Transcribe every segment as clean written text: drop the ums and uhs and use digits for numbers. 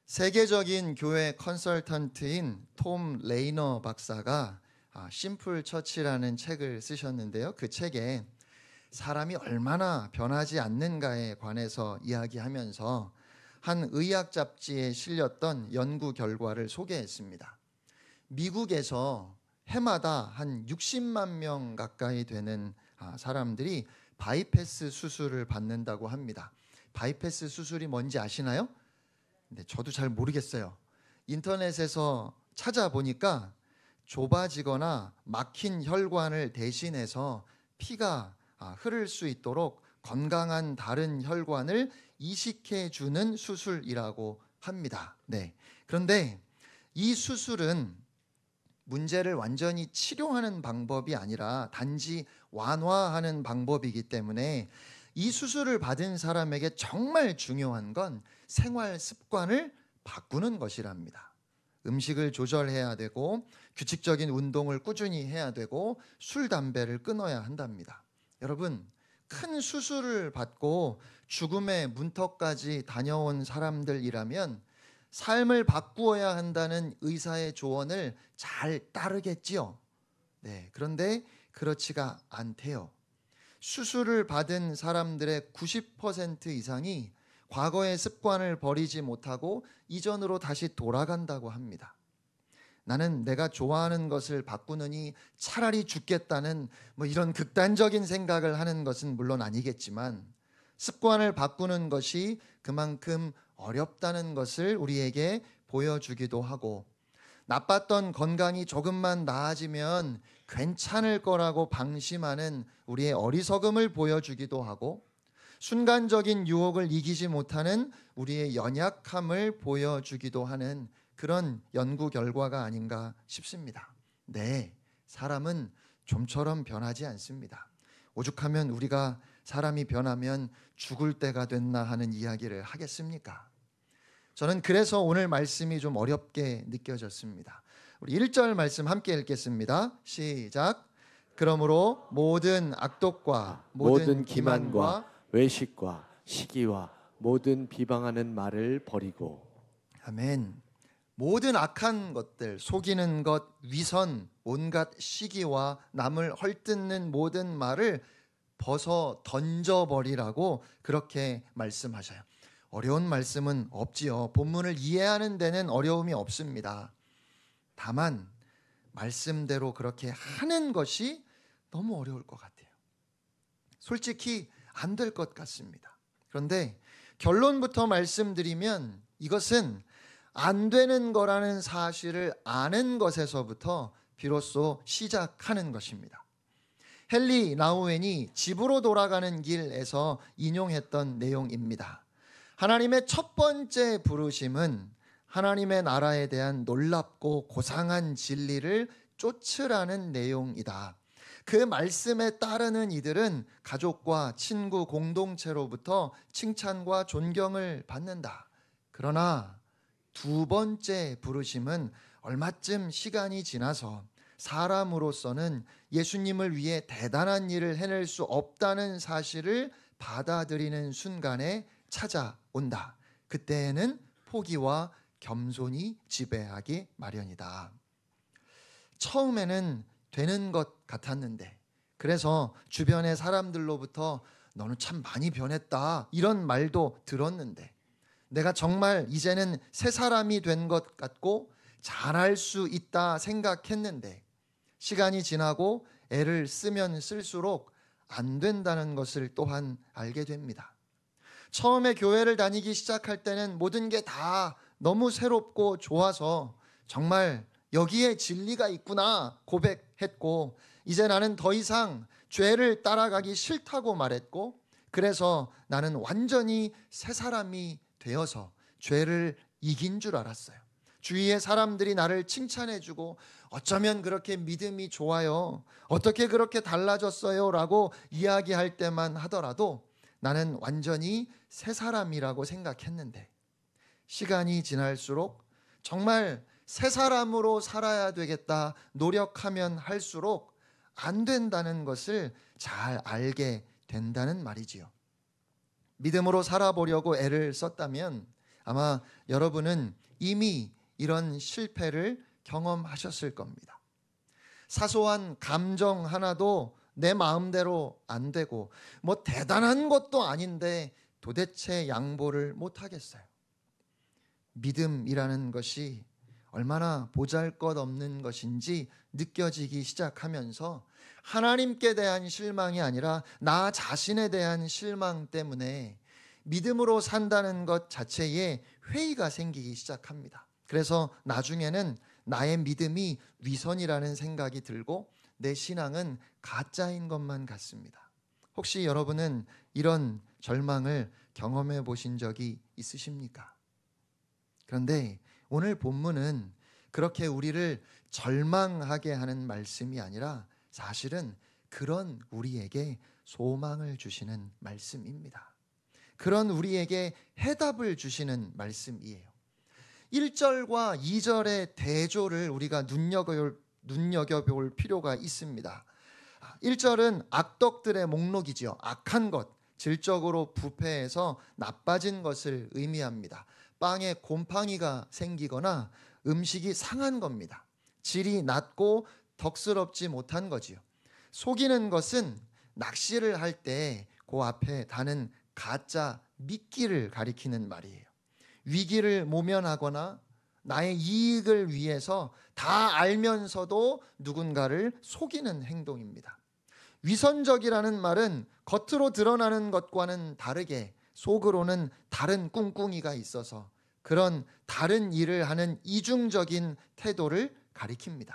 세계적인 교회 컨설턴트인 톰 레이너 박사가 심플 처치라는 책을 쓰셨는데요. 그 책에 사람이 얼마나 변하지 않는가에 관해서 이야기하면서 한 의학 잡지에 실렸던 연구 결과를 소개했습니다. 미국에서 해마다 한 60만 명 가까이 되는 사람들이 바이패스 수술을 받는다고 합니다. 바이패스 수술이 뭔지 아시나요? 근데 저도 잘 모르겠어요. 인터넷에서 찾아보니까 좁아지거나 막힌 혈관을 대신해서 피가 흐를 수 있도록 건강한 다른 혈관을 이식해 주는 수술이라고 합니다. 네. 그런데 이 수술은 문제를 완전히 치료하는 방법이 아니라 단지 완화하는 방법이기 때문에 이 수술을 받은 사람에게 정말 중요한 건 생활 습관을 바꾸는 것이랍니다. 음식을 조절해야 되고 규칙적인 운동을 꾸준히 해야 되고 술, 담배를 끊어야 한답니다. 여러분, 큰 수술을 받고 죽음의 문턱까지 다녀온 사람들이라면 삶을 바꾸어야 한다는 의사의 조언을 잘 따르겠지요. 네, 그런데 그렇지가 않대요. 수술을 받은 사람들의 90% 이상이 과거의 습관을 버리지 못하고 이전으로 다시 돌아간다고 합니다. 나는 내가 좋아하는 것을 바꾸느니 차라리 죽겠다는 이런 극단적인 생각을 하는 것은 물론 아니겠지만 습관을 바꾸는 것이 그만큼 어렵다는 것을 우리에게 보여주기도 하고 나빴던 건강이 조금만 나아지면 괜찮을 거라고 방심하는 우리의 어리석음을 보여주기도 하고 순간적인 유혹을 이기지 못하는 우리의 연약함을 보여주기도 하는 그런 연구 결과가 아닌가 싶습니다. 네, 사람은 좀처럼 변하지 않습니다. 오죽하면 우리가 사람이 변하면 죽을 때가 됐나 하는 이야기를 하겠습니까? 저는 그래서 오늘 말씀이 좀 어렵게 느껴졌습니다. 우리 1절 말씀 함께 읽겠습니다. 시작. 그러므로 모든 악독과 모든 기만과 외식과 시기와 모든 비방하는 말을 버리고. 아멘. 모든 악한 것들, 속이는 것, 위선, 온갖 시기와 남을 헐뜯는 모든 말을 벗어 던져버리라고 그렇게 말씀하셔요. 어려운 말씀은 없지요. 본문을 이해하는 데는 어려움이 없습니다. 다만 말씀대로 그렇게 하는 것이 너무 어려울 것 같아요. 솔직히 안 될 것 같습니다. 그런데 결론부터 말씀드리면 이것은 안 되는 거라는 사실을 아는 것에서부터 비로소 시작하는 것입니다. 헨리 나우엔이 집으로 돌아가는 길에서 인용했던 내용입니다. 하나님의 첫 번째 부르심은 하나님의 나라에 대한 놀랍고 고상한 진리를 쫓으라는 내용이다. 그 말씀에 따르는 이들은 가족과 친구 공동체로부터 칭찬과 존경을 받는다. 그러나 두 번째 부르심은 얼마쯤 시간이 지나서 사람으로서는 예수님을 위해 대단한 일을 해낼 수 없다는 사실을 받아들이는 순간에 찾아온다. 그때에는 포기와 겸손이 지배하기 마련이다. 처음에는 되는 것 같았는데, 그래서 주변의 사람들로부터 너는 참 많이 변했다 이런 말도 들었는데, 내가 정말 이제는 새 사람이 된 것 같고 잘할 수 있다 생각했는데 시간이 지나고 애를 쓰면 쓸수록 안 된다는 것을 또한 알게 됩니다. 처음에 교회를 다니기 시작할 때는 모든 게 다 너무 새롭고 좋아서 정말 여기에 진리가 있구나 고백했고, 이제 나는 더 이상 죄를 따라가기 싫다고 말했고, 그래서 나는 완전히 새 사람이 되어서 죄를 이긴 줄 알았어요. 주위의 사람들이 나를 칭찬해주고 어쩌면 그렇게 믿음이 좋아요, 어떻게 그렇게 달라졌어요 라고 이야기할 때만 하더라도 나는 완전히 새 사람이라고 생각했는데, 시간이 지날수록 정말 새 사람으로 살아야 되겠다 노력하면 할수록 안 된다는 것을 잘 알게 된다는 말이지요. 믿음으로 살아보려고 애를 썼다면 아마 여러분은 이미 이런 실패를 경험하셨을 겁니다. 사소한 감정 하나도 내 마음대로 안 되고 뭐 대단한 것도 아닌데 도대체 양보를 못 하겠어요. 믿음이라는 것이 얼마나 보잘것없는 것인지 느껴지기 시작하면서 하나님께 대한 실망이 아니라 나 자신에 대한 실망 때문에 믿음으로 산다는 것 자체에 회의가 생기기 시작합니다. 그래서 나중에는 나의 믿음이 위선이라는 생각이 들고 내 신앙은 가짜인 것만 같습니다. 혹시 여러분은 이런 절망을 경험해 보신 적이 있으십니까? 그런데 오늘 본문은 그렇게 우리를 절망하게 하는 말씀이 아니라 사실은 그런 우리에게 소망을 주시는 말씀입니다. 그런 우리에게 해답을 주시는 말씀이에요. 1절과 2절의 대조를 우리가 눈여겨볼 필요가 있습니다. 1절은 악덕들의 목록이지요. 악한 것, 질적으로 부패해서 나빠진 것을 의미합니다. 빵에 곰팡이가 생기거나 음식이 상한 겁니다. 질이 낮고 덕스럽지 못한 거지요. 속이는 것은 낚시를 할 때 그 앞에 다는 가짜 미끼를 가리키는 말이에요. 위기를 모면하거나 나의 이익을 위해서 다 알면서도 누군가를 속이는 행동입니다. 위선적이라는 말은 겉으로 드러나는 것과는 다르게 속으로는 다른 꿍꿍이가 있어서 그런 다른 일을 하는 이중적인 태도를 가리킵니다.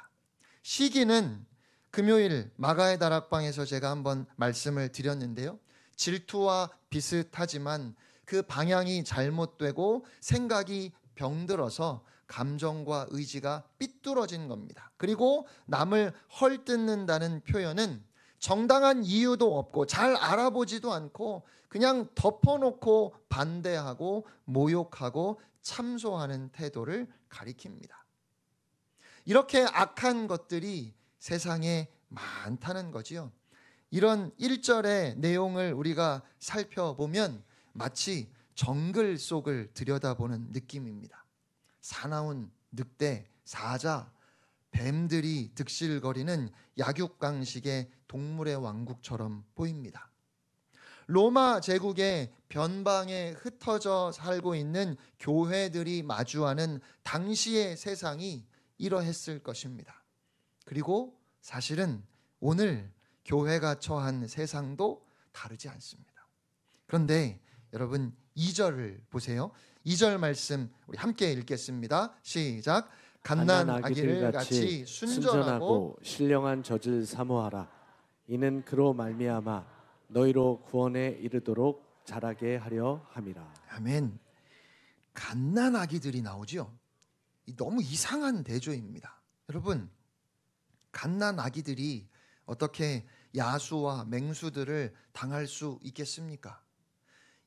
시기는 금요일 마가의 다락방에서 제가 한번 말씀을 드렸는데요. 질투와 비슷하지만 그 방향이 잘못되고 생각이 병들어서 감정과 의지가 삐뚤어진 겁니다. 그리고 남을 헐뜯는다는 표현은 정당한 이유도 없고 잘 알아보지도 않고 그냥 덮어놓고 반대하고 모욕하고 참소하는 태도를 가리킵니다. 이렇게 악한 것들이 세상에 많다는 거지요. 이런 1절의 내용을 우리가 살펴보면 마치 정글 속을 들여다보는 느낌입니다. 사나운 늑대, 사자, 뱀들이 득실거리는 약육강식의 동물의 왕국처럼 보입니다. 로마 제국의 변방에 흩어져 살고 있는 교회들이 마주하는 당시의 세상이 이러했을 것입니다. 그리고 사실은 오늘 교회가 처한 세상도 다르지 않습니다. 그런데 여러분 2절을 보세요. 2절 말씀 우리 함께 읽겠습니다. 시작. 갓난 아기를 같이 순전하고 신령한 젖을 사모하라. 이는 그로 말미암아 너희로 구원에 이르도록 자라게 하려 함이라. 아멘. 갓난 아기들이 나오죠. 너무 이상한 대조입니다. 여러분, 갓난 아기들이 어떻게 야수와 맹수들을 당할 수 있겠습니까?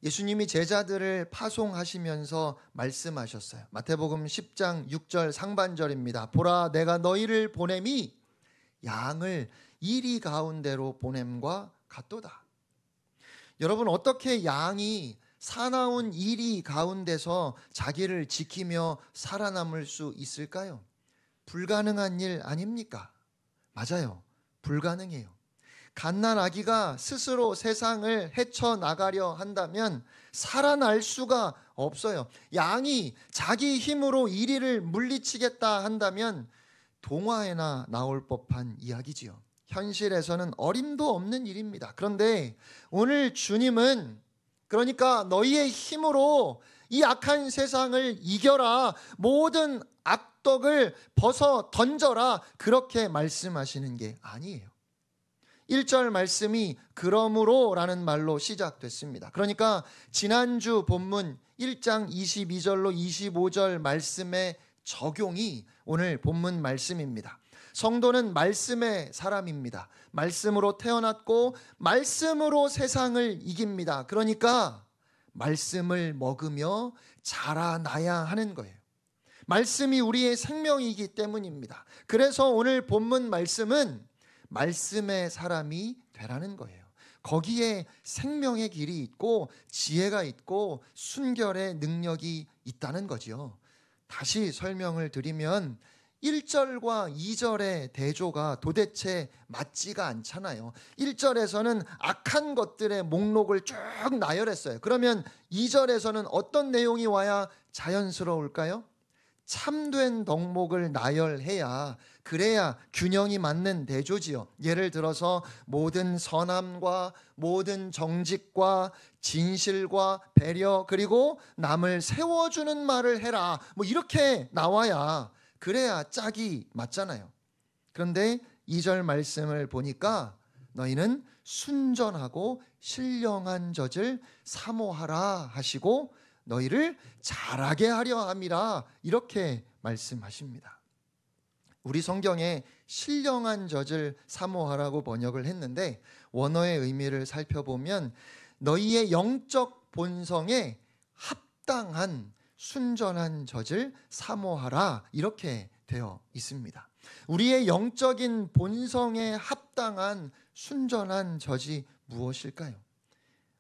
예수님이 제자들을 파송하시면서 말씀하셨어요. 마태복음 10장 6절 상반절입니다. 보라, 내가 너희를 보냄이 양을 이리 가운데로 보냄과 같도다. 여러분, 어떻게 양이 사나운 이리 가운데서 자기를 지키며 살아남을 수 있을까요? 불가능한 일 아닙니까? 맞아요. 불가능해요. 갓난 아기가 스스로 세상을 헤쳐나가려 한다면 살아날 수가 없어요. 양이 자기 힘으로 이리를 물리치겠다 한다면 동화에나 나올 법한 이야기지요. 현실에서는 어림도 없는 일입니다. 그런데 오늘 주님은 그러니까 너희의 힘으로 이 악한 세상을 이겨라. 모든 악덕을 벗어 던져라. 그렇게 말씀하시는 게 아니에요. 1절 말씀이 그러므로 라는 말로 시작됐습니다. 그러니까 지난주 본문 1장 22절로 25절 말씀의 적용이 오늘 본문 말씀입니다. 성도는 말씀의 사람입니다. 말씀으로 태어났고 말씀으로 세상을 이깁니다. 그러니까 말씀을 먹으며 자라나야 하는 거예요. 말씀이 우리의 생명이기 때문입니다. 그래서 오늘 본문 말씀은 말씀의 사람이 되라는 거예요. 거기에 생명의 길이 있고 지혜가 있고 순결의 능력이 있다는 거지요. 다시 설명을 드리면 1절과 2절의 대조가 도대체 맞지가 않잖아요. 1절에서는 악한 것들의 목록을 쭉 나열했어요. 그러면 2절에서는 어떤 내용이 와야 자연스러울까요? 참된 덕목을 나열해야, 그래야 균형이 맞는 대조지요. 예를 들어서 모든 선함과 모든 정직과 진실과 배려, 그리고 남을 세워주는 말을 해라, 뭐 이렇게 나와야, 그래야 짝이 맞잖아요. 그런데 2절 말씀을 보니까 너희는 순전하고 신령한 젖을 사모하라 하시고 너희를 잘하게 하려 함이라, 이렇게 말씀하십니다. 우리 성경에 신령한 젖을 사모하라고 번역을 했는데 원어의 의미를 살펴보면 너희의 영적 본성에 합당한 순전한 젖을 사모하라, 이렇게 되어 있습니다. 우리의 영적인 본성에 합당한 순전한 젖이 무엇일까요?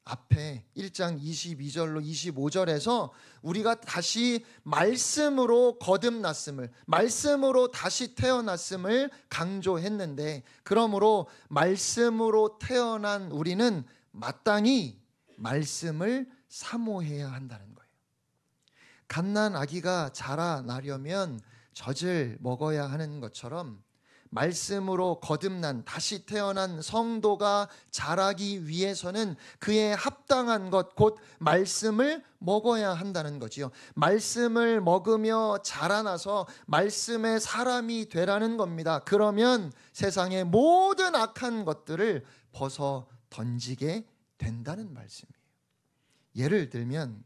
앞에 1장 22절로 25절에서 우리가 다시 말씀으로 거듭났음을, 말씀으로 다시 태어났음을 강조했는데, 그러므로 말씀으로 태어난 우리는 마땅히 말씀을 사모해야 한다는 거예요. 갓난 아기가 자라나려면 젖을 먹어야 하는 것처럼 말씀으로 거듭난 다시 태어난 성도가 자라기 위해서는 그에 합당한 것, 곧 말씀을 먹어야 한다는 거지요. 말씀을 먹으며 자라나서 말씀의 사람이 되라는 겁니다. 그러면 세상의 모든 악한 것들을 벗어 던지게 된다는 말씀이에요. 예를 들면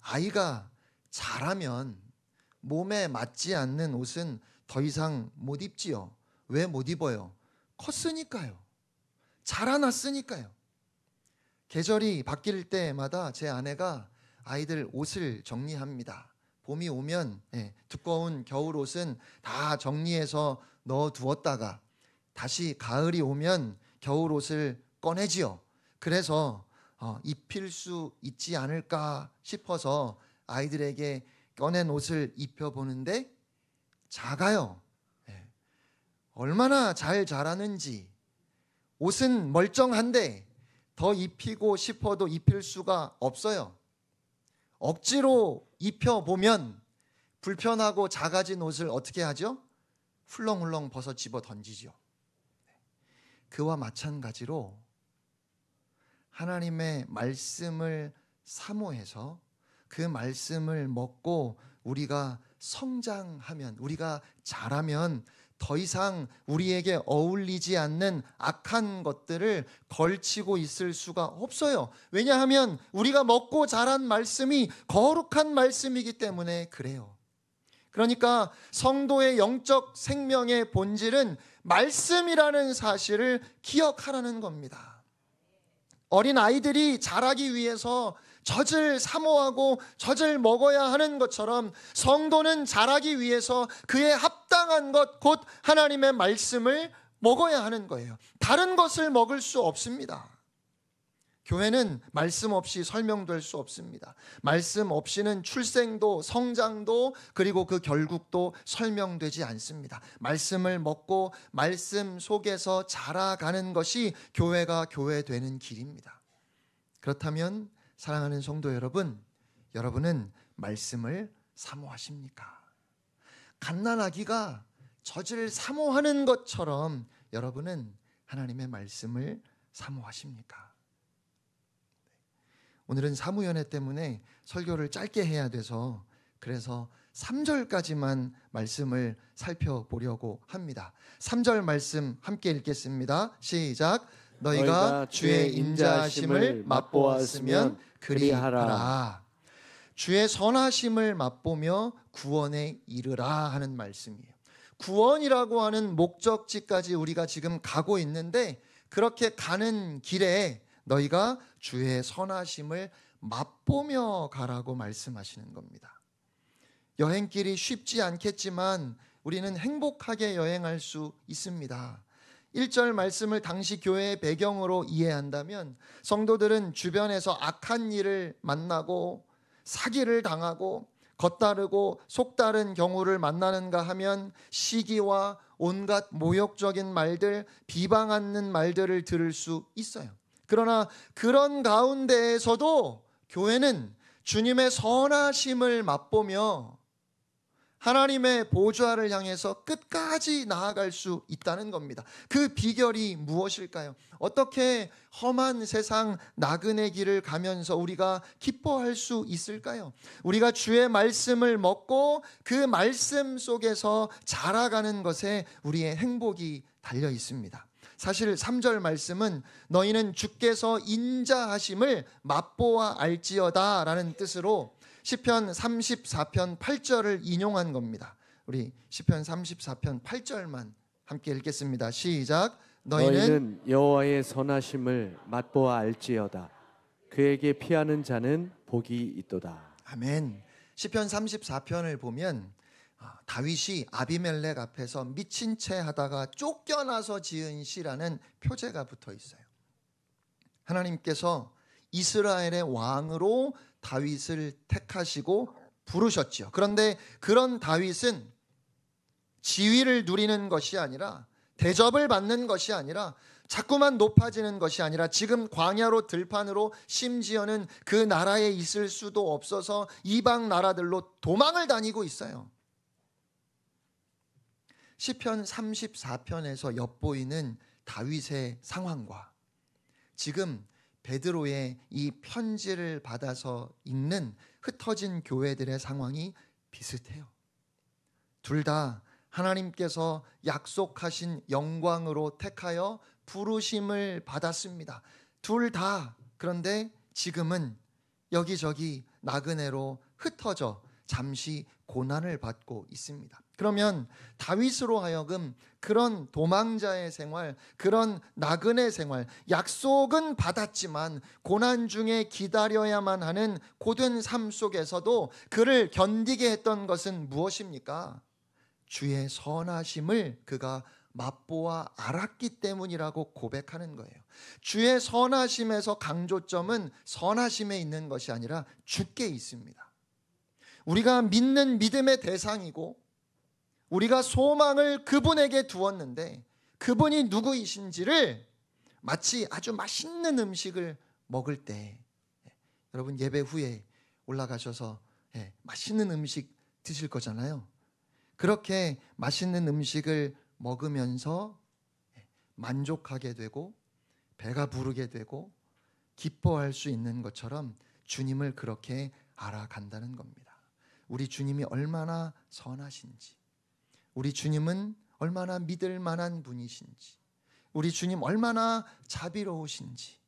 아이가 자라면 몸에 맞지 않는 옷은 더 이상 못 입지요. 왜 못 입어요? 컸으니까요. 자라났으니까요. 계절이 바뀔 때마다 제 아내가 아이들 옷을 정리합니다. 봄이 오면 두꺼운 겨울 옷은 다 정리해서 넣어두었다가 다시 가을이 오면 겨울 옷을 꺼내지요. 그래서 입힐 수 있지 않을까 싶어서 아이들에게 꺼낸 옷을 입혀보는데 작아요. 얼마나 잘 자라는지. 옷은 멀쩡한데 더 입히고 싶어도 입힐 수가 없어요. 억지로 입혀보면 불편하고 작아진 옷을 어떻게 하죠? 훌렁훌렁 벗어 집어 던지죠. 그와 마찬가지로 하나님의 말씀을 사모해서 그 말씀을 먹고 우리가 성장하면, 우리가 자라면 더 이상 우리에게 어울리지 않는 악한 것들을 걸치고 있을 수가 없어요. 왜냐하면 우리가 먹고 자란 말씀이 거룩한 말씀이기 때문에 그래요. 그러니까 성도의 영적 생명의 본질은 말씀이라는 사실을 기억하라는 겁니다. 어린 아이들이 자라기 위해서 젖을 사모하고 젖을 먹어야 하는 것처럼 성도는 자라기 위해서 그에 합당한 것, 곧 하나님의 말씀을 먹어야 하는 거예요. 다른 것을 먹을 수 없습니다. 교회는 말씀 없이 설명될 수 없습니다. 말씀 없이는 출생도 성장도 그리고 그 결국도 설명되지 않습니다. 말씀을 먹고 말씀 속에서 자라가는 것이 교회가 교회되는 길입니다. 그렇다면 사랑하는 성도 여러분, 여러분은 말씀을 사모하십니까? 갓난아기가 젖을 사모하는 것처럼 여러분은 하나님의 말씀을 사모하십니까? 오늘은 사무연회 때문에 설교를 짧게 해야 돼서 그래서 3절까지만 말씀을 살펴보려고 합니다. 3절 말씀 함께 읽겠습니다. 시작. 너희가 주의 인자하심을 맛보았으면 그리하라. 주의 선하심을 맛보며 구원에 이르라 하는 말씀이에요. 구원이라고 하는 목적지까지 우리가 지금 가고 있는데 그렇게 가는 길에 너희가 주의 선하심을 맛보며 가라고 말씀하시는 겁니다. 여행길이 쉽지 않겠지만 우리는 행복하게 여행할 수 있습니다. 1절 말씀을 당시 교회의 배경으로 이해한다면 성도들은 주변에서 악한 일을 만나고 사기를 당하고 겉다르고 속다른 경우를 만나는가 하면 시기와 온갖 모욕적인 말들, 비방하는 말들을 들을 수 있어요. 그러나 그런 가운데에서도 교회는 주님의 선하심을 맛보며 하나님의 보좌를 향해서 끝까지 나아갈 수 있다는 겁니다. 그 비결이 무엇일까요? 어떻게 험한 세상 나그네 길을 가면서 우리가 기뻐할 수 있을까요? 우리가 주의 말씀을 먹고 그 말씀 속에서 자라가는 것에 우리의 행복이 달려 있습니다. 사실 3절 말씀은 너희는 주께서 인자하심을 맛보아 알지어다 라는 뜻으로 시편 34편 8절을 인용한 겁니다. 우리 시편 34편 8절만 함께 읽겠습니다. 시작. 너희는 여호와의 선하심을 맛보아 알지어다. 그에게 피하는 자는 복이 있도다. 아멘. 시편 34편을 보면 다윗이 아비멜렉 앞에서 미친 채 하다가 쫓겨나서 지은 시라는 표제가 붙어 있어요. 하나님께서 이스라엘의 왕으로 다윗을 택하시고 부르셨죠. 그런데 그런 다윗은 지위를 누리는 것이 아니라, 대접을 받는 것이 아니라, 자꾸만 높아지는 것이 아니라 지금 광야로 들판으로, 심지어는 그 나라에 있을 수도 없어서 이방 나라들로 도망을 다니고 있어요. 시편 34편에서 엿보이는 다윗의 상황과 지금 베드로의 이 편지를 받아서 읽는 흩어진 교회들의 상황이 비슷해요. 둘 다 하나님께서 약속하신 영광으로 택하여 부르심을 받았습니다. 둘 다. 그런데 지금은 여기저기 나그네로 흩어져 잠시 고난을 받고 있습니다. 그러면 다윗으로 하여금 그런 도망자의 생활, 그런 나그네 생활, 약속은 받았지만 고난 중에 기다려야만 하는 고된 삶 속에서도 그를 견디게 했던 것은 무엇입니까? 주의 선하심을 그가 맛보아 알았기 때문이라고 고백하는 거예요. 주의 선하심에서 강조점은 선하심에 있는 것이 아니라 주께 있습니다. 우리가 믿는 믿음의 대상이고 우리가 소망을 그분에게 두었는데 그분이 누구이신지를 마치 아주 맛있는 음식을 먹을 때, 여러분 예배 후에 올라가셔서 맛있는 음식 드실 거잖아요. 그렇게 맛있는 음식을 먹으면서 만족하게 되고 배가 부르게 되고 기뻐할 수 있는 것처럼 주님을 그렇게 알아간다는 겁니다. 우리 주님이 얼마나 선하신지, 우리 주님은 얼마나 믿을 만한 분이신지, 우리 주님 얼마나 자비로우신지,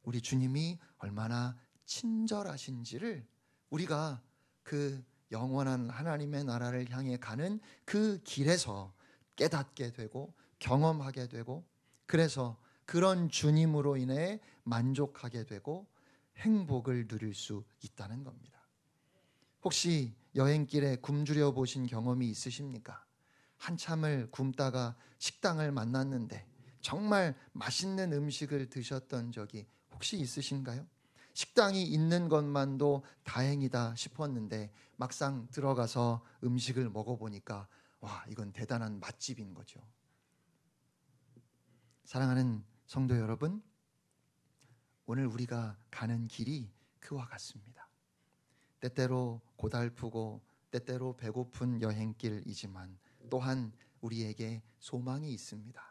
우리 주님이 얼마나 친절하신지를 우리가 그 영원한 하나님의 나라를 향해 가는 그 길에서 깨닫게 되고 경험하게 되고, 그래서 그런 주님으로 인해 만족하게 되고 행복을 누릴 수 있다는 겁니다. 혹시 여행길에 굶주려 보신 경험이 있으십니까? 한참을 굶다가 식당을 만났는데 정말 맛있는 음식을 드셨던 적이 혹시 있으신가요? 식당이 있는 것만도 다행이다 싶었는데 막상 들어가서 음식을 먹어보니까 와, 이건 대단한 맛집인 거죠. 사랑하는 성도 여러분, 오늘 우리가 가는 길이 그와 같습니다. 때때로 고달프고 때때로 배고픈 여행길이지만 또한 우리에게 소망이 있습니다.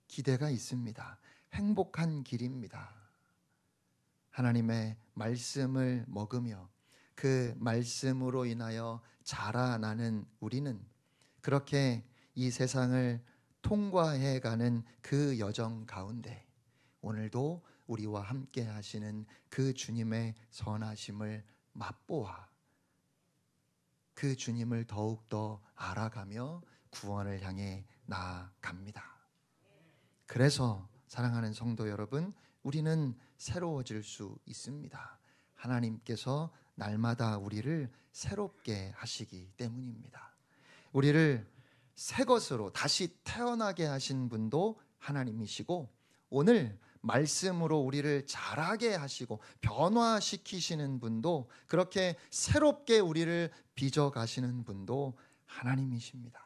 기대가 있습니다. 행복한 길입니다. 하나님의 말씀을 먹으며 그 말씀으로 인하여 자라나는 우리는 그렇게 이 세상을 통과해 가는 그 여정 가운데 오늘도 우리와 함께 하시는 그 주님의 선하심을 맛보아 그 주님을 더욱더 알아가며 구원을 향해 나아갑니다. 그래서 사랑하는 성도 여러분, 우리는 새로워질 수 있습니다. 하나님께서 날마다 우리를 새롭게 하시기 때문입니다. 우리를 새 것으로 다시 태어나게 하신 분도 하나님이시고 오늘 말씀으로 우리를 자라게 하시고 변화시키시는 분도 그렇게 새롭게 우리를 빚어 가시는 분도 하나님이십니다.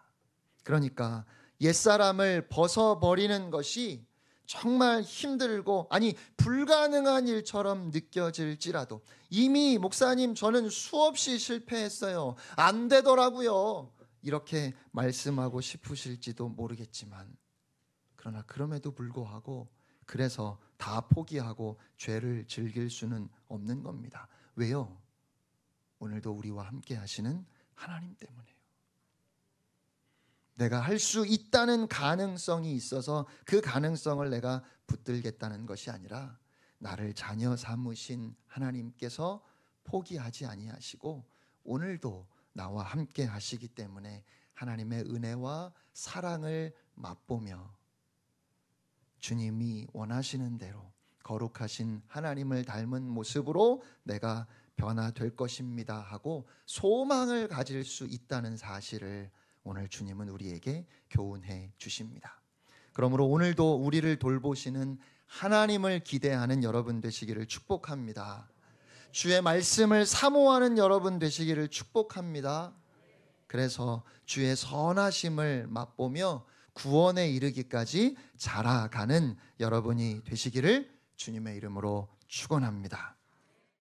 그러니까 옛사람을 벗어버리는 것이 정말 힘들고 아니 불가능한 일처럼 느껴질지라도 이미 목사님 저는 수없이 실패했어요. 안 되더라고요. 이렇게 말씀하고 싶으실지도 모르겠지만 그러나 그럼에도 불구하고 그래서 다 포기하고 죄를 즐길 수는 없는 겁니다. 왜요? 오늘도 우리와 함께 하시는 하나님 때문에요. 내가 할 수 있다는 가능성이 있어서 그 가능성을 내가 붙들겠다는 것이 아니라 나를 자녀 삼으신 하나님께서 포기하지 아니하시고 오늘도 나와 함께 하시기 때문에 하나님의 은혜와 사랑을 맛보며 주님이 원하시는 대로 거룩하신 하나님을 닮은 모습으로 내가 변화될 것입니다 하고 소망을 가질 수 있다는 사실을 오늘 주님은 우리에게 교훈해 주십니다. 그러므로 오늘도 우리를 돌보시는 하나님을 기대하는 여러분 되시기를 축복합니다. 주의 말씀을 사모하는 여러분 되시기를 축복합니다. 그래서 주의 선하심을 맛보며 구원에 이르기까지 자라가는 여러분이 되시기를 주님의 이름으로 축원합니다.